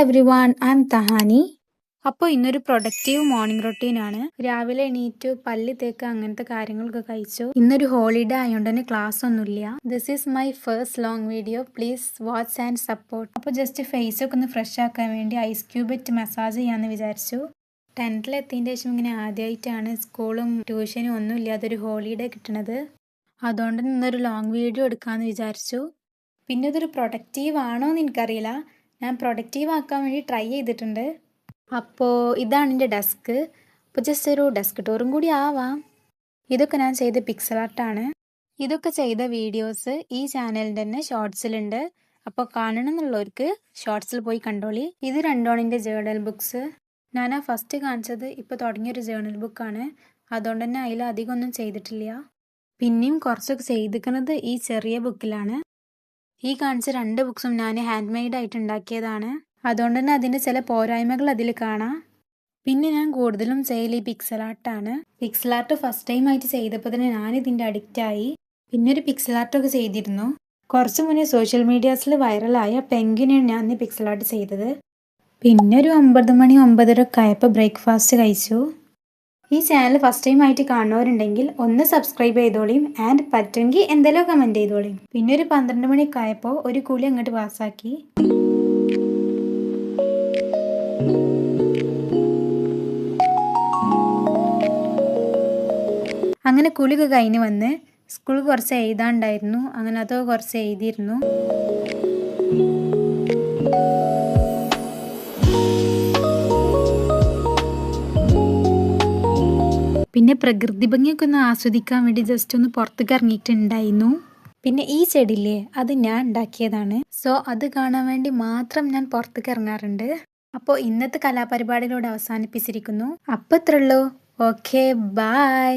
everyone, I'm Tahani. അപ്പോൾ ഇന്നൊരു productive morning റൊട്ടീനാണ്. രാവിലെ എണീറ്റു പല്ല് തേക്കുക അങ്ങനത്തെ കാര്യങ്ങളൊക്കെ കഴിച്ചു. ഇന്നൊരു ഹോളിഡേ ആയതുകൊണ്ട് തന്നെ ക്ലാസ് ഒന്നുമില്ല. This is my first long video. Please watch and support. അപ്പോൾ ജസ്റ്റ് ഫേസ് ഒക്കെ ഒന്ന് ഫ്രഷ് ആക്കാൻ വേണ്ടി ഐസ് ക്യൂബ് ഇട്ട് മസാജ് ചെയ്യാമെന്ന് വിചാരിച്ചു. 10th എത്തിയതിൻ്റെ ശേഷം ഇങ്ങനെ ആദ്യമായിട്ടാണ് സ്കൂളും ട്യൂഷനും ഒന്നും ഇല്ലാതൊരു ഹോളിഡേ കിട്ടണത്. അതുകൊണ്ട് ഇന്നൊരു ലോങ് വീഡിയോ എടുക്കാമെന്ന് വിചാരിച്ചു. പിന്നെ ഇതൊരു പ്രൊഡക്റ്റീവ് ആണോ എന്ന് എനിക്കറിയില്ല. ഞാൻ പ്രൊഡക്റ്റീവ് ആക്കാൻ വേണ്ടി ട്രൈ ചെയ്തിട്ടുണ്ട്. അപ്പോൾ ഇതാണ് എൻ്റെ ഡെസ്ക്. അപ്പോൾ ജസ്റ്റ് ഒരു ഡെസ്ക് ടൂറും കൂടി ആവാം. ഇതൊക്കെ ഞാൻ ചെയ്ത പിക്സൽ ആർട്ടാണ്. ഇതൊക്കെ ചെയ്ത വീഡിയോസ് ഈ ചാനലിൻ്റെ തന്നെ ഷോർട്സിലുണ്ട്. അപ്പോൾ കാണണം എന്നുള്ളവർക്ക് ഷോർട്സിൽ പോയി കണ്ടോളി. ഇത് രണ്ടാണ് എൻ്റെ ജേർണൽ ബുക്സ്. ഞാൻ ആ ഫസ്റ്റ് കാണിച്ചത് ഇപ്പോൾ തുടങ്ങിയൊരു ജേർണൽ ബുക്കാണ്. അതുകൊണ്ട് തന്നെ അതിൽ അധികം ഒന്നും ചെയ്തിട്ടില്ല. പിന്നെയും കുറച്ചൊക്കെ ചെയ്തിരിക്കുന്നത് ഈ ചെറിയ ബുക്കിലാണ്. ഈ കാണിച്ച 2 ബുക്സും ഞാൻ ഹാൻഡ് മെയ്ഡ് ആയിട്ട് ഉണ്ടാക്കിയതാണ്. അതുകൊണ്ട് തന്നെ അതിൻ്റെ ചില പോരായ്മകൾ അതിൽ കാണാം. പിന്നെ ഞാൻ കൂടുതലും ചെയ്യൽ ഈ പിക്സൽ ആർട്ടാണ്. പിക്സൽ ആർട്ട് ഫസ്റ്റ് ടൈം ആയിട്ട് ചെയ്തപ്പോൾ തന്നെ ഞാനിതിൻ്റെ അഡിക്റ്റായി. പിന്നെ ഒരു പിക്സൽ ആർട്ടൊക്കെ ചെയ്തിരുന്നു. കുറച്ച് മുന്നേ സോഷ്യൽ മീഡിയാസിൽ വൈറലായ പെൻഗ്വിനാണ് ഞാൻ ഇന്ന് പിക്സൽ ആർട്ട് ചെയ്തത്. പിന്നെ ഒരു 9 മണി 9:30 ഒക്കെ ആയപ്പോൾ ബ്രേക്ക്ഫാസ്റ്റ് കഴിച്ചു. ഈ ചാനൽ ഫസ്റ്റ് ടൈം ആയിട്ട് കാണുന്നവരുണ്ടെങ്കിൽ ഒന്ന് സബ്സ്ക്രൈബ് ചെയ്തോളിയും ആൻഡ് പറ്റുമെങ്കിൽ എന്തെങ്കിലും കമൻറ്റ് ചെയ്തോളിയും. പിന്നെ ഒരു 12 മണിയൊക്കെ ആയപ്പോൾ ഒരു കുളി അങ്ങോട്ട് പാസ്സാക്കി. അങ്ങനെ കുളിയൊക്കെ കഴിഞ്ഞ് വന്ന് സ്കൂളിൽ കുറച്ച് എഴുതാണ്ടായിരുന്നു. അങ്ങനെ അതൊക്കെ കുറച്ച് എഴുതിയിരുന്നു. പിന്നെ പ്രകൃതി ഭംഗിയൊക്കെ ഒന്ന് ആസ്വദിക്കാൻ വേണ്ടി ജസ്റ്റ് ഒന്ന് പുറത്തേക്ക് ഇറങ്ങിയിട്ടുണ്ടായിരുന്നു. പിന്നെ ഈ ചെടിയില്ലേ, അത് ഞാൻ ഉണ്ടാക്കിയതാണ്. സോ അത് കാണാൻ വേണ്ടി മാത്രം ഞാൻ പുറത്തേക്ക് ഇറങ്ങാറുണ്ട്. അപ്പോൾ ഇന്നത്തെ കലാപരിപാടിയിലൂടെ അവസാനിപ്പിച്ചിരിക്കുന്നു. അപ്പോൾ ഇത്രയുള്ളൂ. Okay, by.